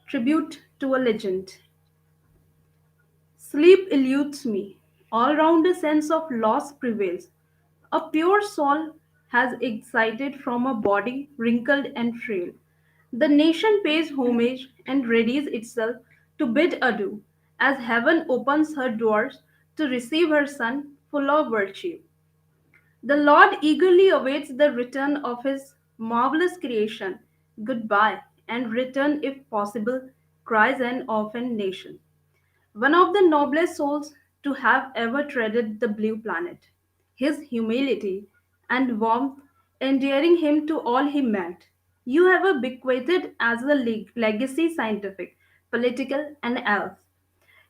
Tribute to a legend. Sleep eludes me. All round a sense of loss prevails. A pure soul has excited from a body wrinkled and frail. The nation pays homage and readies itself to bid adieu as heaven opens her doors to receive her son full of virtue. The Lord eagerly awaits the return of his marvelous creation. Goodbye, and return if possible, cries an orphaned nation. One of the noblest souls to have ever treaded the blue planet. His humility and warmth endearing him to all he met. You have a bequeathed as a legacy scientific, political, and else.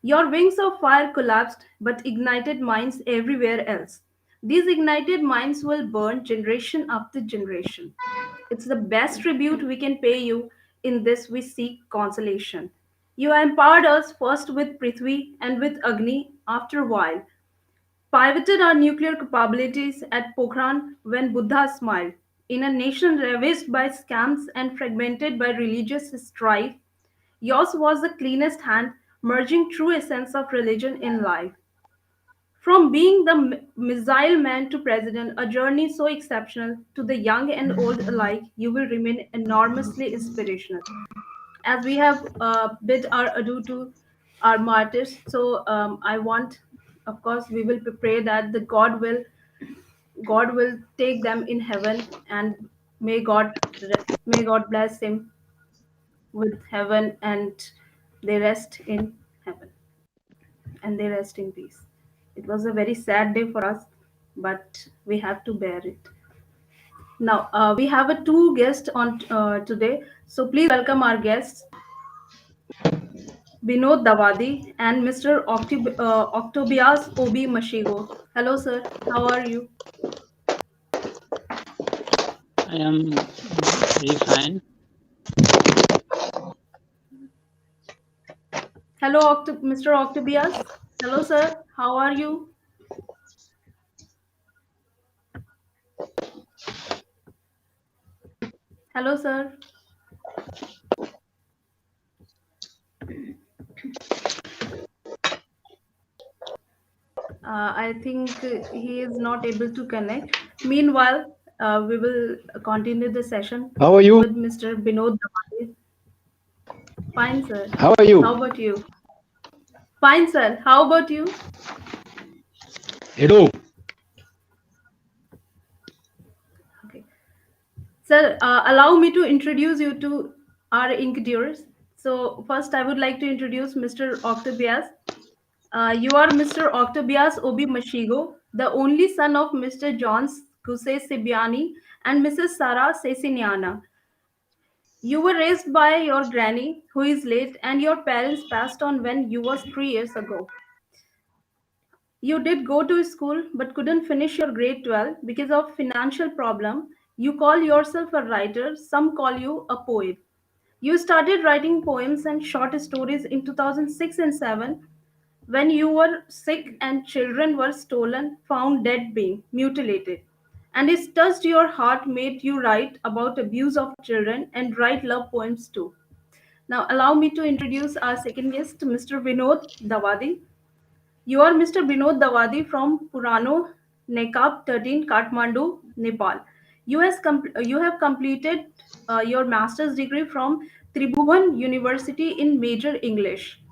Your wings of fire collapsed, but ignited minds everywhere else. These ignited minds will burn generation after generation. It's the best tribute we can pay you. In this, we seek consolation. You empowered us first with Prithvi and with Agni after a while. Pivoted our nuclear capabilities at Pokhran when Buddha smiled. In a nation ravaged by scams and fragmented by religious strife, yours was the cleanest hand, merging true essence of religion in life. From being the missile man to president, a journey so exceptional to the young and old alike, you will remain enormously inspirational. As we have bid our adieu to our martyrs, so I want, of course, we will pray that the God will take them in heaven, and may God bless him with heaven, and they rest in heaven and they rest in peace. It was a very sad day for us, but we have to bear it. Now, we have a two guests on today, so please welcome our guests, Binod Dawadi and Mr. Octobias Obi Mashigo. Hello, sir. How are you? I am very fine. Hello, Mr. Octobias. Hello, sir. How are you? Hello, sir. I think he is not able to connect. Meanwhile, we will continue the session How are you? with Mr. Binod Damani. Fine, sir. How are you? How about you? Fine, sir. How about you? Hello. Okay. Sir, allow me to introduce you to our INKDEWERS. So, first, I would like to introduce Mr. Octobias. You are Mr. Octobias Obi Mashigo, the only son of Mr. John Guse Sibiani and Mrs. Sarah Ceciniana. You were raised by your granny, who is late, and your parents passed on when you was 3 years ago. You did go to school but couldn't finish your grade 12 because of financial problem. You call yourself a writer, some call you a poet. You started writing poems and short stories in 2006 and 7 when you were sick and children were stolen, found dead, being mutilated. And it touched your heart, made you write about abuse of children and write love poems too. Now, allow me to introduce our second guest, Mr. Vinod Dawadi. You are Mr. Vinod Dawadi from Purano Nekab 13, Kathmandu, Nepal. You have completed your master's degree from Tribhuvan University in Major English.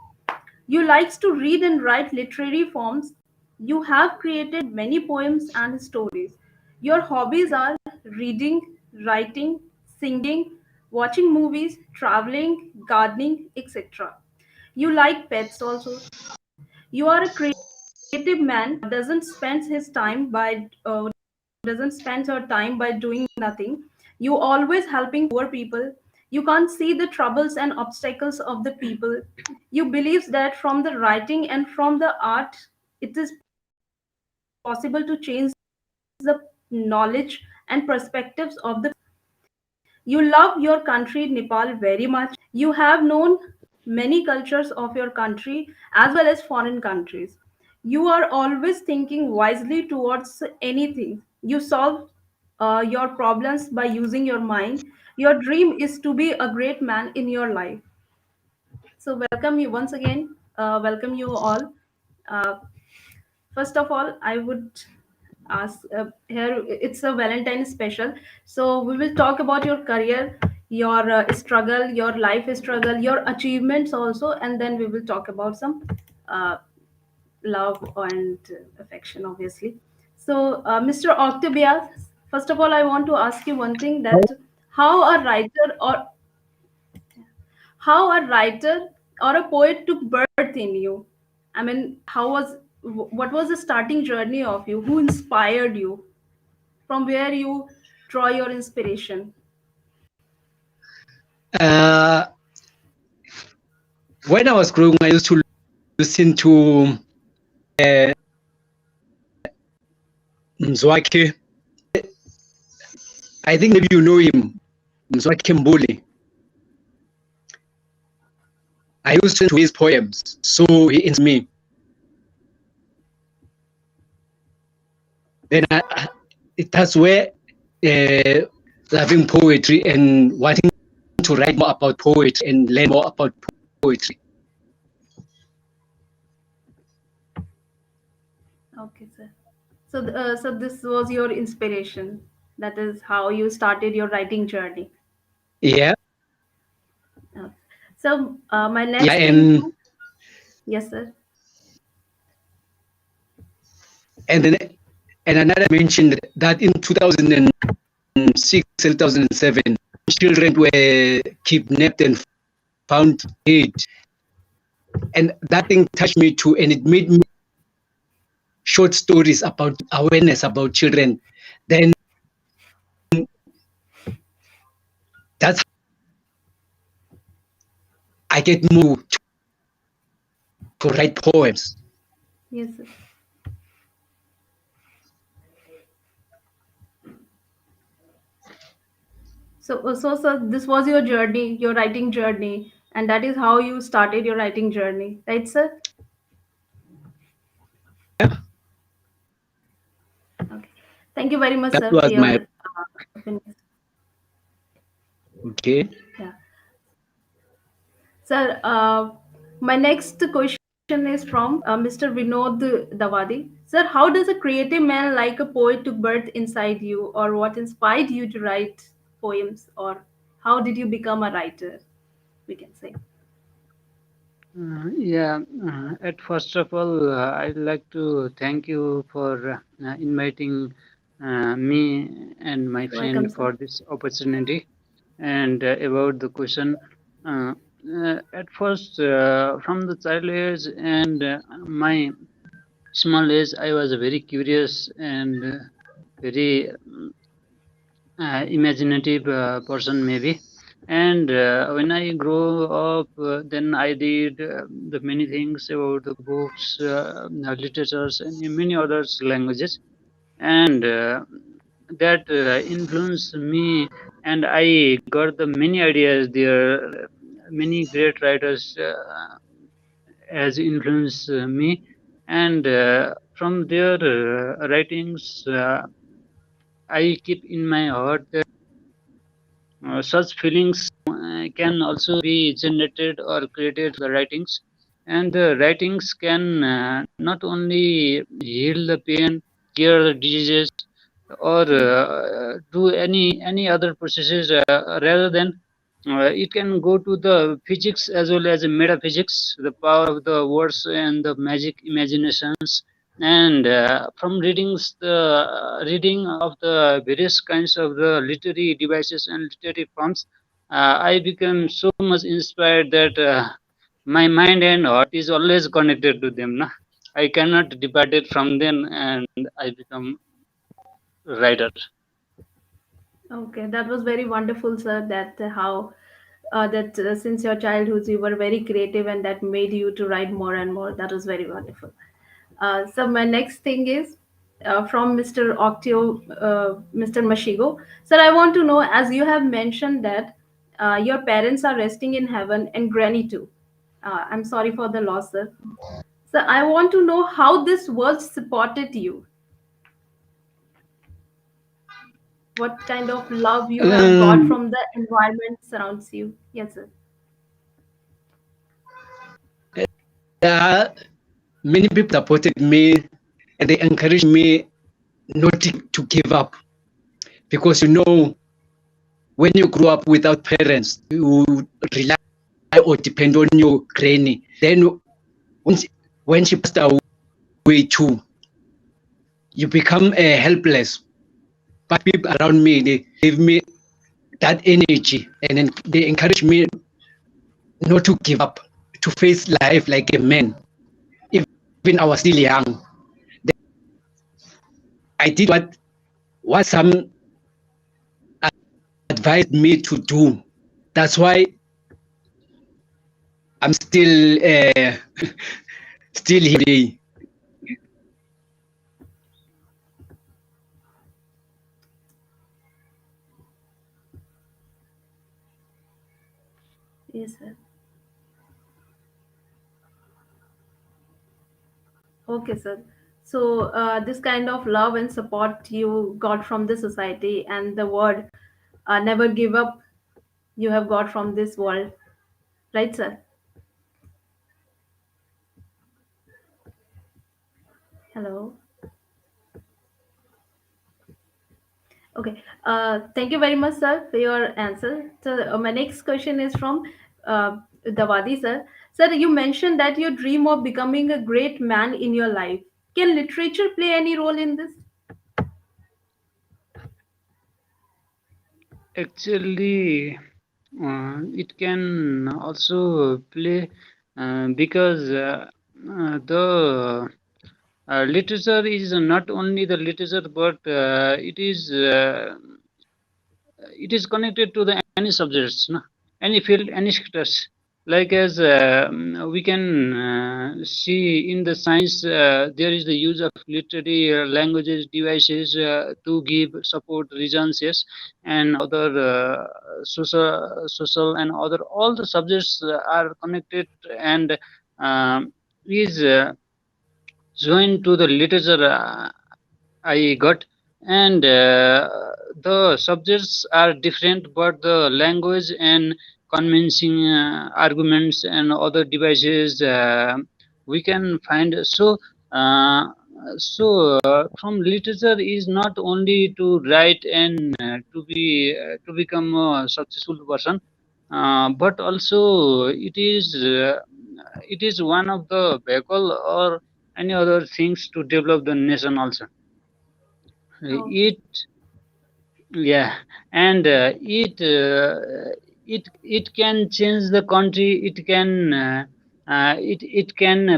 You likes to read and write literary forms. You have created many poems and stories. Your hobbies are reading, writing, singing, watching movies, traveling, gardening, etc. You like pets also. You are a creative man doesn't spend your time by doing nothing. You always helping poor people. You can't see the troubles and obstacles of the people. You believes that from the writing and from the art it is possible to change the knowledge and perspectives of the people. You love your country, Nepal, very much. You have known many cultures of your country as well as foreign countries. You are always thinking wisely towards anything. You solve your problems by using your mind. Your dream is to be a great man in your life. So welcome you once again. Welcome you all. Uh, First of all, I would ask here it's a Valentine special. So we will talk about your career, your struggle, your life struggle, your achievements also, and then we will talk about some uh, love and affection, obviously. So, Mr. Octavius, first of all, I want to ask you one thing that how a writer or how a writer or a poet took birth in you. I mean, what was the starting journey of you? Who inspired you? From where you draw your inspiration? Uh, when I was growing, I used to listen to Mzwaki. I think maybe you know him, Mzwaki Mbuli. I used to listen to his poems, so he inspired me. Then that's where loving poetry and wanting to write more about poetry and learn more about poetry. Okay, sir. So, so this was your inspiration. That is how you started your writing journey. Yeah, Okay. So, my yeah, next thing too. Yes, sir. and then and another mentioned that in 2006 and 2007, children were kidnapped and found dead, and that thing touched me too, and it made me short stories about awareness about children. Then that's how I get more to write poems. Yes, sir. So, so this was your journey, your writing journey, and that is how you started your writing journey, right, sir? Yeah, Okay. Thank you very much, that sir, for was my your opinions. okay. Yeah, sir. My next question is from Mr. Vinod Dawadi. Sir, how does a creative man like a poet took birth inside you, or what inspired you to write poems, or how did you become a writer? We can say. Yeah, at first of all, I'd like to thank you for inviting me and my friend Welcome, sir. for this opportunity. And about the question, uh, at first, from the child age and my small age, I was a very curious and very imaginative person, maybe. And when I grow up, then I read the many things about the books, literatures, and in many other languages, and that influenced me. And I got the many ideas there. Many great writers has influenced me, and from their writings, I keep in my heart that such feelings can also be generated or created the writings, and the writings can not only heal the pain, cure the diseases, or do any other processes, rather than it can go to the physics as well as the metaphysics, the power of the words and the magic imaginations. And from reading of the various kinds of the literary devices and literary forms, I became so much inspired that my mind and heart is always connected to them. Na? I cannot depart it from them, and I become writer. Okay, that was very wonderful, sir. That how that since your childhood you were very creative, and that made you to write more and more. That was very wonderful. So my next thing is from Mr. Octio, Mr. Mashigo. Sir, I want to know, as you have mentioned that your parents are resting in heaven and Granny too. I'm sorry for the loss, sir. So I want to know how this world supported you. What kind of love you have got Um, from the environment surrounds you. Yes, sir. are many people supported me and they encouraged me not to give up, because when you grow up without parents, you rely or depend on your granny. Then when she passed away too, you become helpless. But people around me, they gave me that energy, and then they encourage me not to give up, to face life like a man. Even I was still young, I did what some advised me to do. That's why I'm still still here today. Yes, sir. Okay, sir. So, this kind of love and support you got from the society, and the word never give up you have got from this world, right, sir? Hello. Okay. Thank you very much, sir, for your answer. So, my next question is from Dawadi, sir. Sir, you mentioned that you dream of becoming a great man in your life. Can literature play any role in this? Actually, it can also play because the literature is not only the literature, but it is connected to the any subjects, no? Any field, any sectors. Like as we can see in the science, there is the use of literary languages, devices to give support reasons, yes, and other social and other all the subjects are connected and is joined to the literature. I got, and the subjects are different, but the language and convincing arguments and other devices we can find. Uh, from literature is not only to write and to become a successful person, but also it is one of the vehicle or any other things to develop the nation also. Okay. It yeah, and it can change the country. It can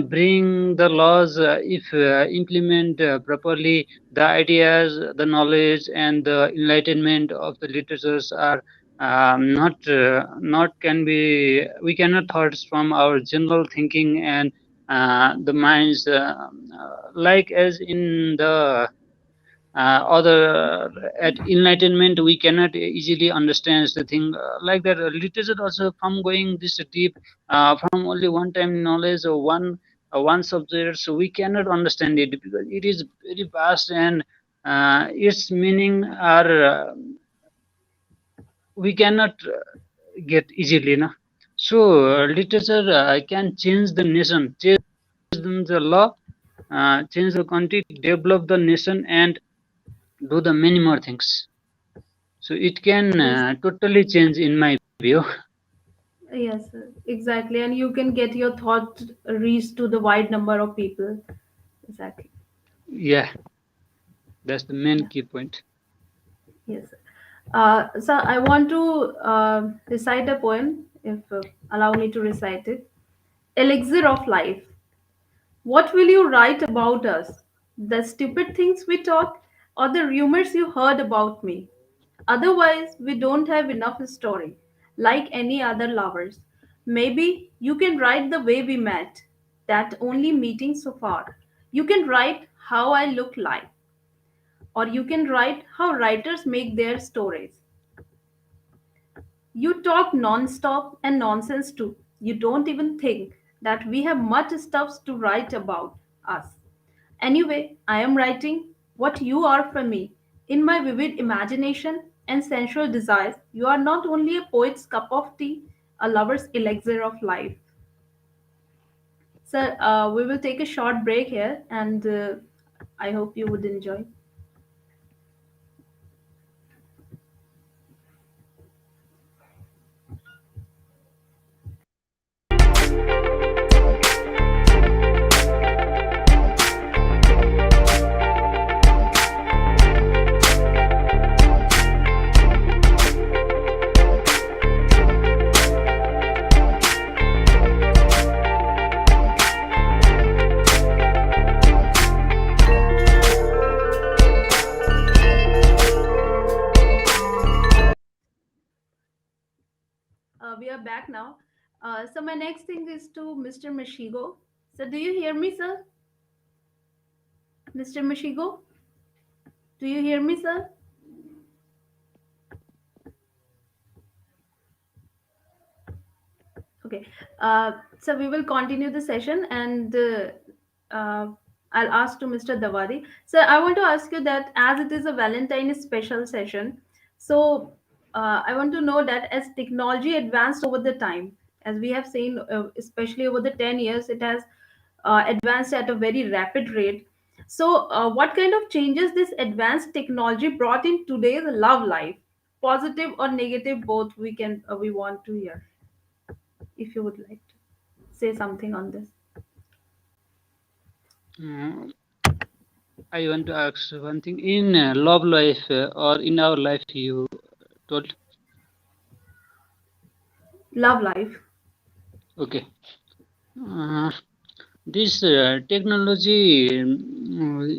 bring the laws if implement properly. The ideas, the knowledge, and the enlightenment of the literatures are not can be we cannot thoughts from our general thinking and the minds like as in the other at enlightenment we cannot easily understand the thing like that literature also from going this deep from only one time knowledge or one subject, so we cannot understand it because it is very vast and its meaning are we cannot get easily na. So literature can change the nation, change the law, change the country, develop the nation, and do the many more things. So it can Yes. totally change in my view. Yes, sir. Exactly. And you can get your thought reached to the wide number of people. Exactly. Yeah, that's the main Yeah. key point. Yes. So I want to recite a poem, if allow me to recite it. Elixir of life. What will you write about us? The stupid things we talk, or the rumors you heard about me? Otherwise, we don't have enough story, like any other lovers. Maybe you can write the way we met, that only meeting so far. You can write how I look like, or you can write how writers make their stories. You talk non-stop and nonsense too. You don't even think that we have much stuff to write about us. Anyway, I am writing what you are for me. In my vivid imagination and sensual desires, you are not only a poet's cup of tea, a lover's elixir of life. Sir, we will take a short break here, and I hope you would enjoy. We are back now. So my next thing is to Mr. Mashigo. So do you hear me, sir? Mr. Mashigo, do you hear me, sir? Okay. So we will continue the session, and uh, I'll ask to Mr. Dawadi. So I want to ask you that as it is a Valentine's special session, so I want to know that as technology advanced over the time, as we have seen, especially over the 10 years, it has advanced at a very rapid rate. So, what kind of changes this advanced technology brought in today's love life, positive or negative, both we want to hear. If you would like to say something on this. Mm, I want to ask one thing. In love life or in our life, you told. Love life. Okay. Uh, this technology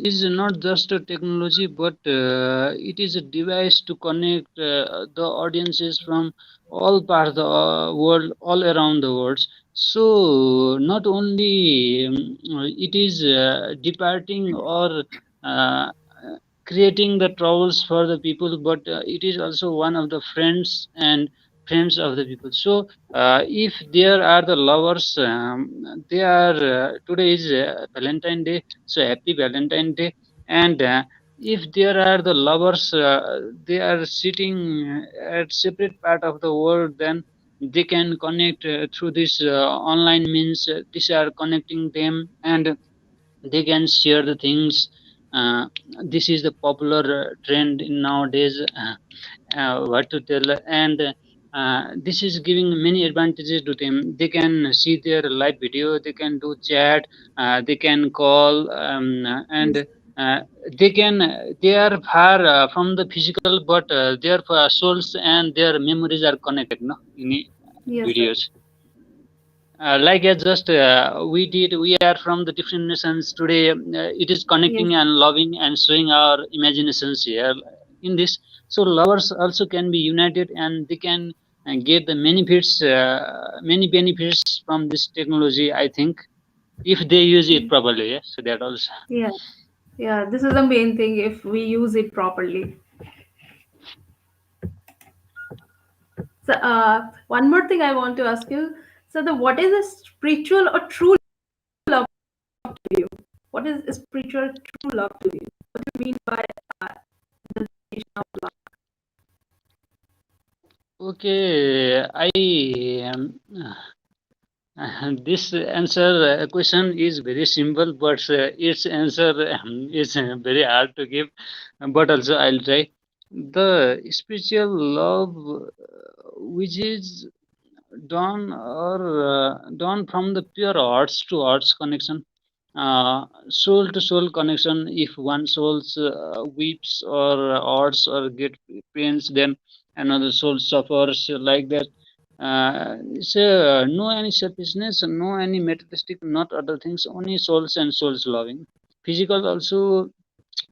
is not just a technology, but it is a device to connect the audiences from all parts of the world, all around the world. So not only it is departing or uh, creating the troubles for the people, but it is also one of the friends and friends of the people. So if there are the lovers, they are today is Valentine Day, so happy Valentine Day. And if there are the lovers, they are sitting at separate part of the world, then they can connect through this online means. These are connecting them, and they can share the things. This is the popular trend in nowadays. What to tell, and this is giving many advantages to them. They can see their live video, they can do chat, they can call, Yes. and uh, they can they are far from the physical, but their souls and their memories are connected, no, in Yes, sir. videos. Like just we are from the different nations today. It is Yes. connecting and loving and showing our imaginations here in this. So lovers also can be united, and they can get the benefits, many benefits from this technology, I think, if they use it properly. Yeah? So that also. Yeah. Yeah. This is the main thing if we use it properly. So, one more thing I want to ask you. So, the what is a spiritual or true love to you? What is a spiritual true love to you? What do you mean by uh, the definition of love? Okay, I um, this answer question is very simple, but its answer is very hard to give. But also, I'll try. The spiritual love, which is done from the pure hearts to hearts connection, soul to soul connection. If one soul weeps or hearts or get pains, then another soul suffers like that. So no any selfishness, no any materialistic, not other things, only souls and souls loving. Physical also,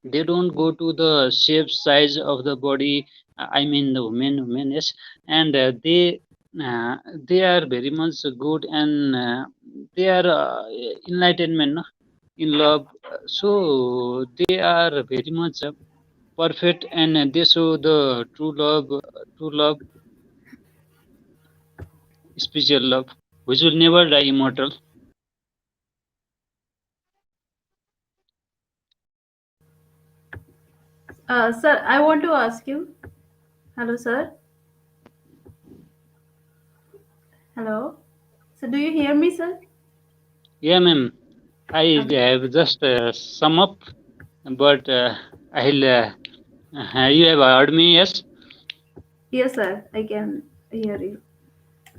they don't go to the shape size of the body. I mean the women, yes. And uh, they are very much good, and they are enlightenment, no? In love. So they are very much perfect, and they show the true love, spiritual love, which will never die, immortal. Sir, I want to ask you. Hello, sir. Hello. So, do you hear me, sir? Yeah, ma'am. I Okay. have just sum up, but I'll. You have heard me, yes? Yes, sir. I can hear you.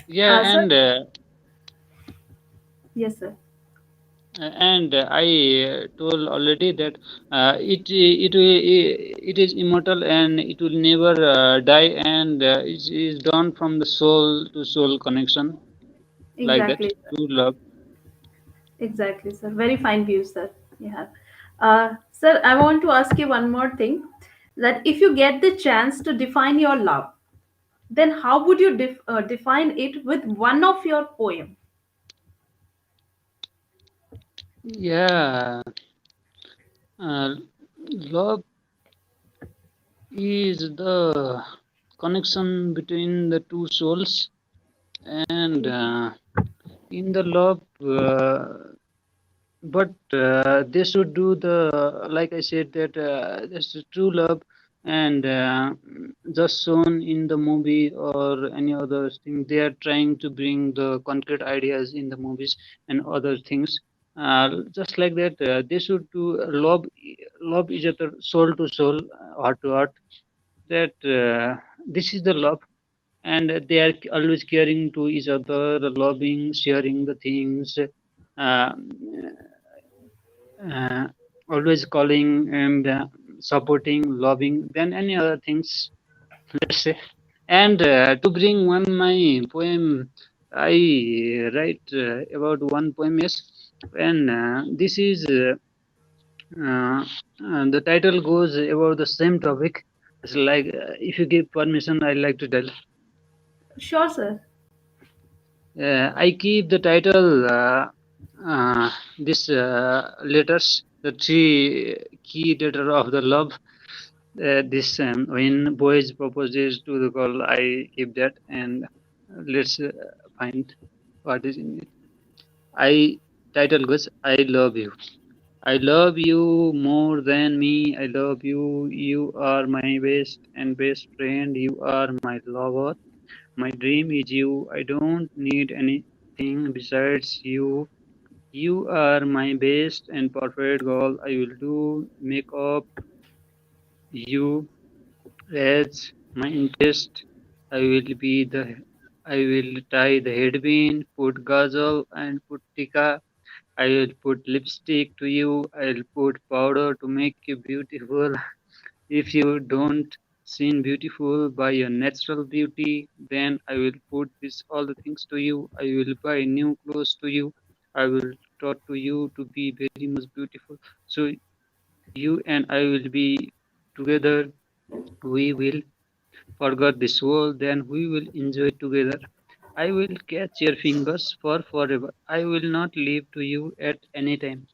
Yeah, Sir. Yes, sir. and I told already that it is immortal and it will never die, and it is done from the soul to soul connection, like that, Exactly, sir. true love. Exactly, sir. Very fine views, sir. You have. Sir, I want to ask you one more thing. That if you get the chance to define your love, then how would you define it with one of your poem? Yeah, uh, love is the connection between the two souls, and in the love, but they should do the, like I said, that this is true love, and just shown in the movie or any other thing. They are trying to bring the concrete ideas in the movies and other things. Just like that, they should do love each other soul to soul, heart to heart. That this is the love, and they are always caring to each other, loving, sharing the things. Uh, uh, Always calling and supporting, loving, than any other things, let's say. And to bring one my poem, I write about one poem, yes. And this is the title goes about the same topic. It's like, if you give permission, I like to tell. Sure, sir. I keep the title this letters, the three key letter of the love. This when boys proposes to the girl, I keep that, and let's find what is in it. I title goes, I love you. I love you more than me. I love you. You are my best and best friend. You are my lover. My dream is you. I don't need anything besides you. You are my best and perfect goal. I will do make up you as my interest. I will be the I will tie the headband, put ghazal and put tika. I will put lipstick to you. I'll put powder to make you beautiful. If you don't seem beautiful by your natural beauty, then I will put this all the things to you. I will buy new clothes to you. I will taught to you to be very much beautiful. So you and I will be together. We will forget this world, then we will enjoy together. I will catch your fingers for forever. I will not leave to you at any time.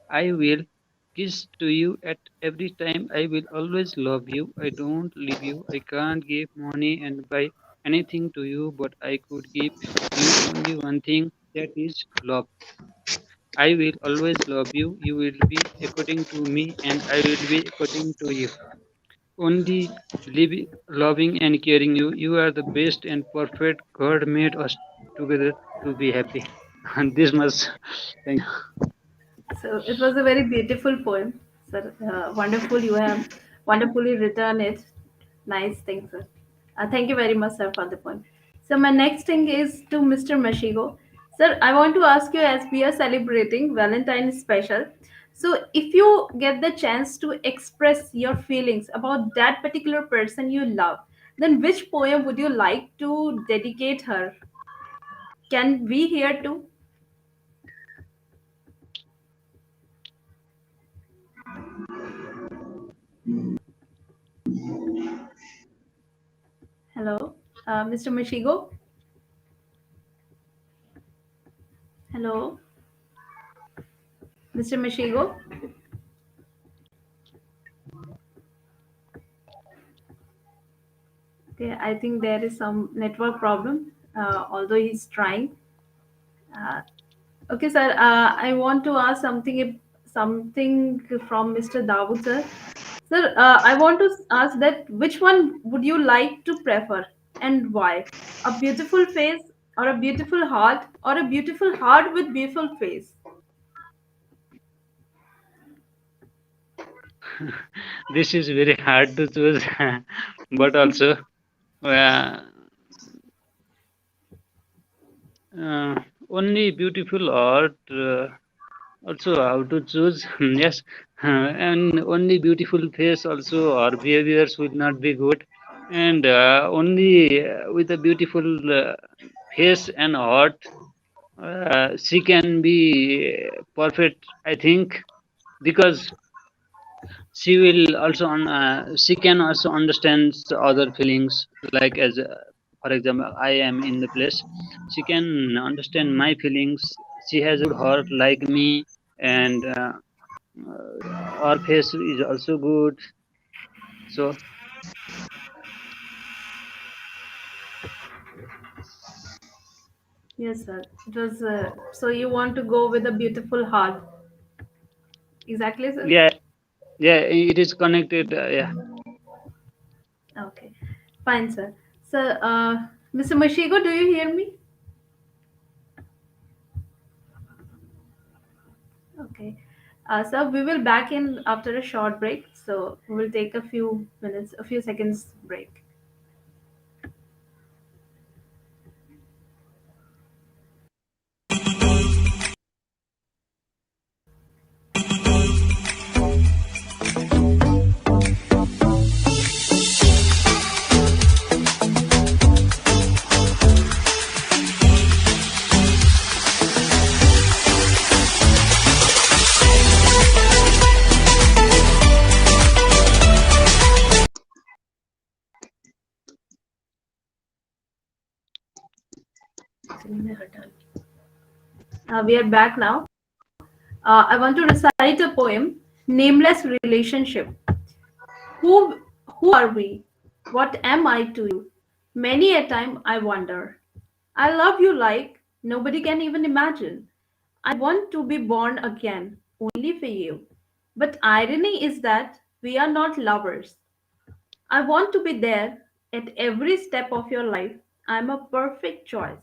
I will kiss to you at every time. I will always love you. I don't leave you. I can't give money and buy anything to you, but I could give you only one thing, that is love. I will always love you. You will be according to me, and I will be according to you. Only loving and caring you. You are the best and perfect. God made us together to be happy. And this must. Thank you. So it was a very beautiful poem, sir. Wonderful. You have wonderfully written it. Nice thing, sir. Thank you very much, sir, for the poem. So my next thing is to Mr. Mashigo. Sir, I want to ask you, as we are celebrating Valentine's special. So if you get the chance to express your feelings about that particular person you love, then which poem would you like to dedicate her? Can we hear too? Hello, Mr. Mashigo. Hello, Mr. Mashigo. Okay, I think there is some network problem, although he's trying. Uh, okay, sir, I want to ask something from Mr. Dawood, sir. Sir, I want to ask that which one would you like to prefer and why? A beautiful face or a beautiful heart or a beautiful heart with beautiful face? This is very hard to choose, but also uh, uh, only beautiful art. Also, how to choose? Yes, and only beautiful face also or behaviors will not be good, and only with a beautiful face and heart, she can be perfect. I think because she will also she can also understand the other feelings like as for example I am in the place, she can understand my feelings, she has a good heart like me, and our face is also good. So Yes, sir. It was so you want to go with a beautiful heart. Exactly, sir. yeah, yeah, it is connected, yeah. Okay, fine, sir. So, Mr. Mashigo, do you hear me? Okay. So we will back in after a short break. So we will take a few minutes, a few seconds break. We are back now. I want to recite a poem, Nameless Relationship. Who, who are we? What am I to you? Many a time I wonder. I love you like nobody can even imagine. I want to be born again, only for you. But irony is that we are not lovers. I want to be there at every step of your life. I'm a perfect choice.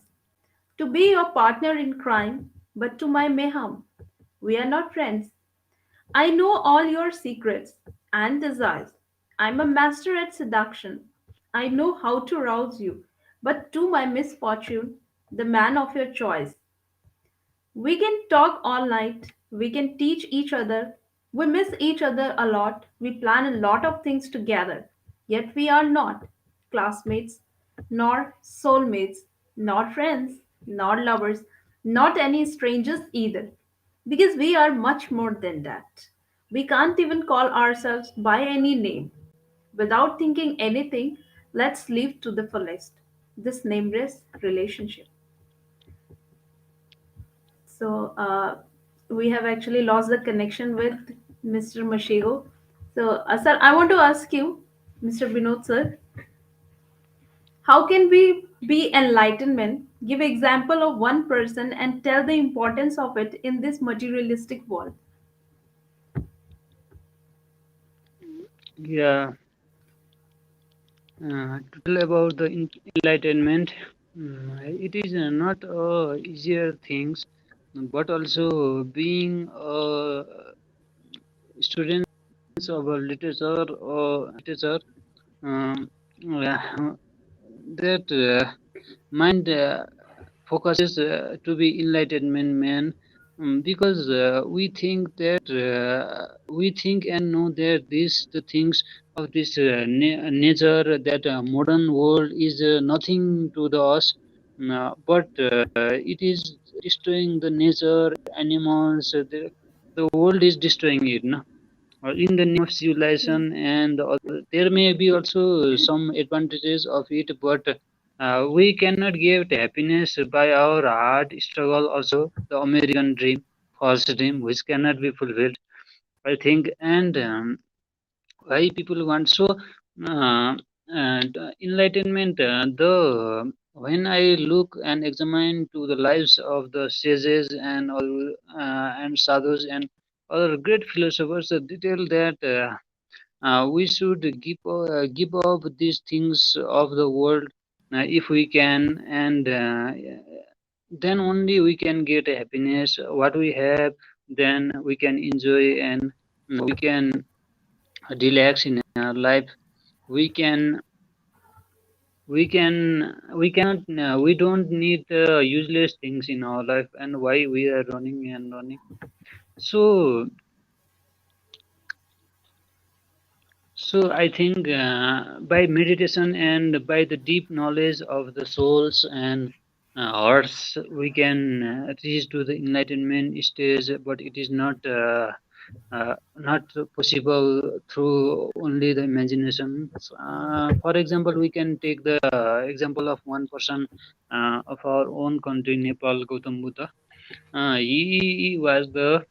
To be your partner in crime, but to my mayhem. We are not friends. I know all your secrets and desires. I'm a master at seduction. I know how to rouse you, but to my misfortune, the man of your choice. We can talk all night, we can teach each other, we miss each other a lot, we plan a lot of things together, yet we are not classmates, nor soulmates, not friends, not lovers, not any strangers either, because we are much more than that. We can't even call ourselves by any name. Without thinking anything, let's live to the fullest this nameless relationship. So we have actually lost the connection with Mr. Mashigo. So, sir, I want to ask you, Mr. Binod, sir, how can we be enlightenment? Give example of one person and tell the importance of it in this materialistic world. Yeah, to tell about the enlightenment, it is not easier things, but also being a student of a literature or literature, um, uh, that mind focuses to be enlightenment man, because we think and know that this the things of this nature that modern world is nothing to the us, but it is destroying the nature, animals, the world is destroying it, no? In the name of Yes. civilization, and there may be also some advantages of it, but we cannot give it happiness by our hard struggle also, the American dream, false dream, which cannot be fulfilled, I think. And why people want so and enlightenment, the when I look and examine to the lives of the sages and all, and sadhus and other great philosophers, detail that we should give up these things of the world if we can, and then only we can get happiness. What we have, then we can enjoy, and we can relax in our life, we can we don't need useless things in our life, and why we are running and running. So I think by meditation and by the deep knowledge of the souls and hearts, we can reach to the enlightenment stage. But it is not possible through only the imagination. For example, we can take the example of one person of our own country, Nepal, Gautam Buddha. He was the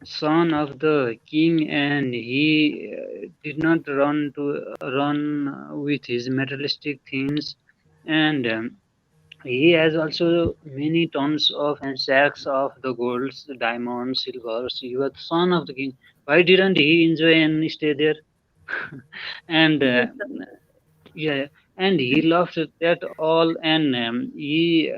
son of the king, and he did not run with his materialistic things, and he has also many tons of and sacks of the golds, the diamonds, silvers. He was son of the king. Why didn't he enjoy and stay there? And Yes, sir. yeah, and he loved that all, and he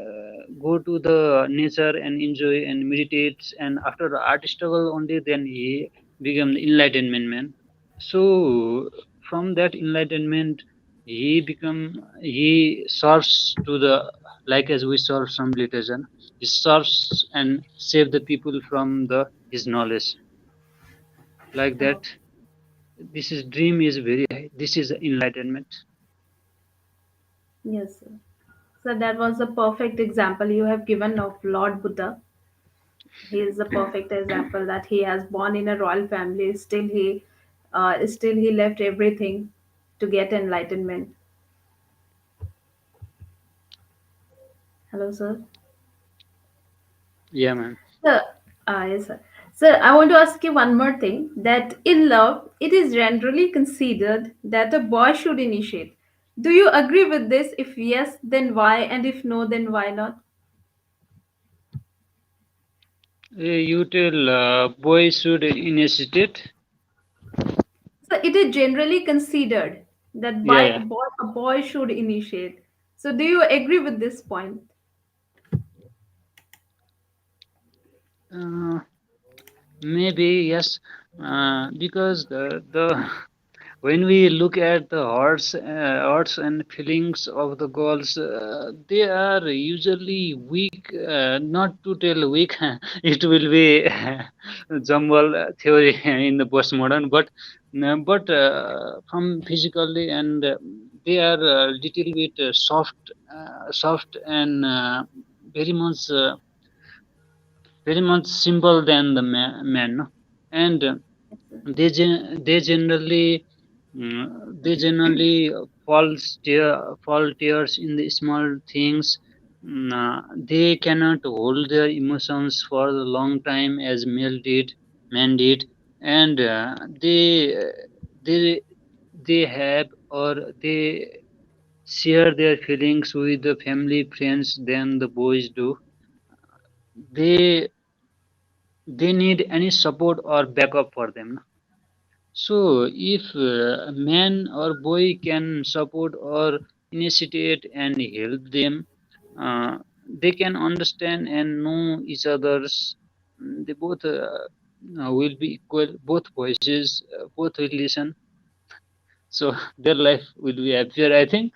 go to the nature and enjoy and meditates, and after the art struggle only, then he become the enlightenment man. So from that enlightenment, he serves to the, like as we serve some religion, he serves and save the people from the his knowledge, like that. Oh, This is dream is very high. This is enlightenment. yes, sir. So that was a perfect example you have given of Lord Buddha. He is a perfect example that he has born in a royal family. Still he left everything to get enlightenment. Hello, sir. Yeah, man. Sir, yes, sir. Sir, I want to ask you one more thing. That in love, it is generally considered that a boy should initiate. Do you agree with this? If yes, then why? And if no, then why not? You tell boys should initiate. So it is generally considered that Yeah, yeah. a boy should initiate. So do you agree with this point? Uh, Maybe yes, because the when we look at the hearts and feelings of the girls, they are usually weak. Not to tell weak, it will be jumble theory in the postmodern, but from physically, and they are a little bit soft and very much. Very much simple than the man, no? And they generally they generally fall tears in the small things. They cannot hold their emotions for the long time as man did, and they they have, or they share their feelings with the family friends than the boys do. They need any support or backup for them, no? So if a man or boy can support or initiate and help them, they can understand and know each other's. They both will be equal. Both voices, both will listen. So their life will be happier, I think.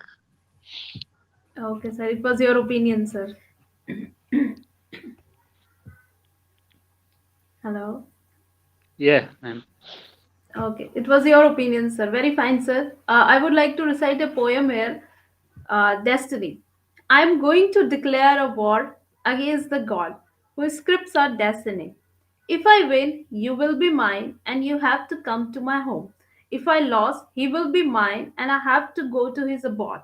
Okay, sir. It was your opinion, sir. Hello. Yeah, man. Okay, it was your opinion, sir. Very fine, sir. I would like to recite a poem here. Destiny. I am going to declare a war against the god whose scripts are destiny. If I win, you will be mine, and you have to come to my home. If I lose, he will be mine, and I have to go to his abode.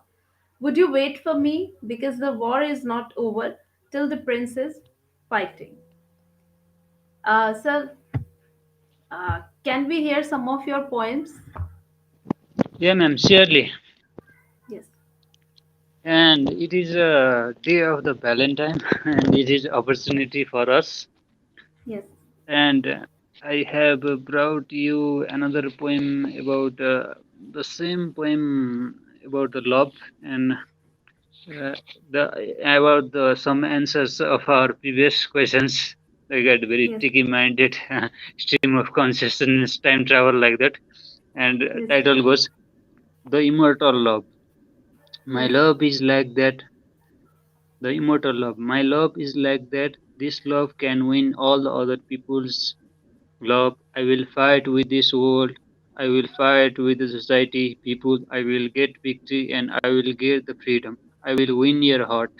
Would you wait for me? Because the war is not over till the prince is fighting. Sir, can we hear some of your poems? Yeah, ma'am. Surely. Yes, And it is a day of the Valentine, and it is opportunity for us. yes, And I have brought you another poem about the same poem about the love, and uh, the about the some answers of our previous questions. I got very yes, tricky minded stream of consciousness, time travel, like that. And Yes. title goes The Immortal Love. My Yes. love is like that. The immortal love. My love is like that. This love can win all the other people's love. I will fight with this world. I will fight with the society, people. I will get victory and I will get the freedom. I will win your heart.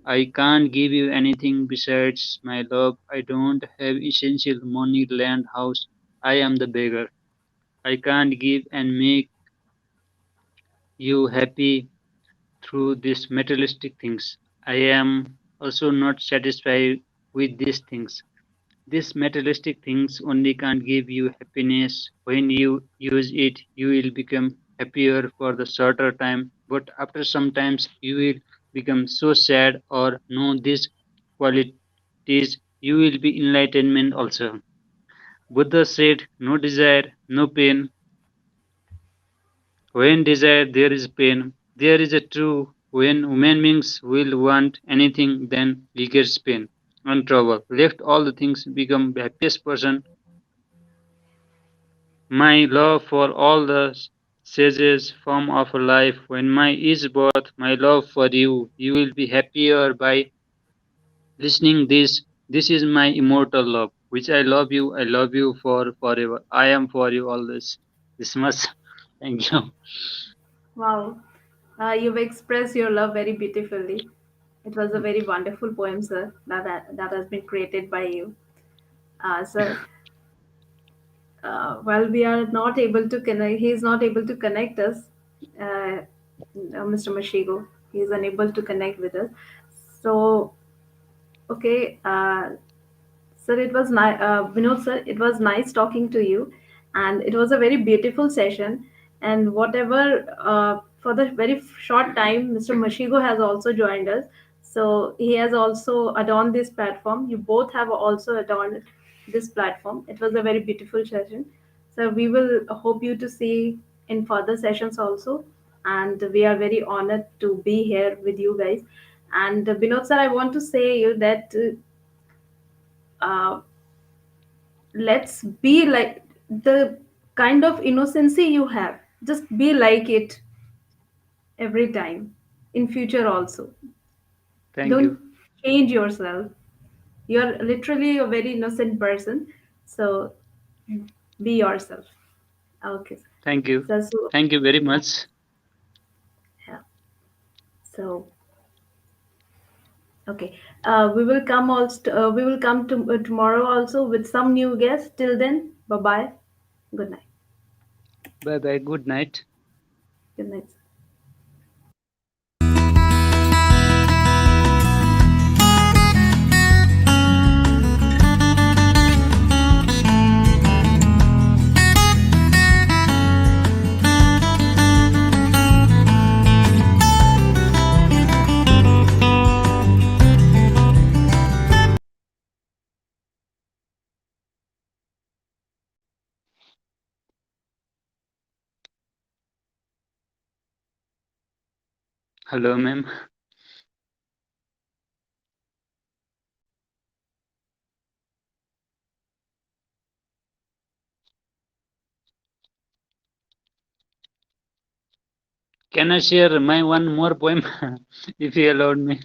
I can't give you anything besides my love. I don't have essential money, land, house. I am the beggar. I can't give and make you happy through these materialistic things. I am also not satisfied with these things. These materialistic things only can't give you happiness. When you use it, you will become happier for the shorter time, but after some times you will become so sad or know these qualities, you will be enlightenment also. Buddha said, no desire, no pain. When desire, there is pain. There is a true when human beings will want anything, then he gets pain and trouble. Left all the things, become the happiest person. My love for all the sages form of life. When my is both my love for you, you will be happier by listening this. This is my immortal love, which I love you for forever. I am for you always. This much. Thank you. Wow. You've expressed your love very beautifully. It was a very wonderful poem, sir, that has been created by you. Sir, while we are not able to connect, he is not able to connect us, Mr. Mashigo. He is unable to connect with us. So, okay, sir, it was nice, Vinod sir, it was nice talking to you, and it was a very beautiful session. And whatever, for the very short time, Mr. Mashigo has also joined us. So he has also adorned this platform. You both have also adorned this platform. It was a very beautiful session. So we will hope you to see in further sessions also. And we are very honored to be here with you guys. And Vinod sir, I want to say you that uh, let's be like the kind of innocency you have, just be like it every time in future also. Thank Don't you. change yourself. You're literally a very innocent person, so be yourself. Okay. Thank you. So Thank you very much. yeah. So okay, we will come to tomorrow also with some new guests. Till then, bye bye. Good night. Bye bye. Good night. Good night. Hello, ma'am. Can I share my one more poem if you allowed me?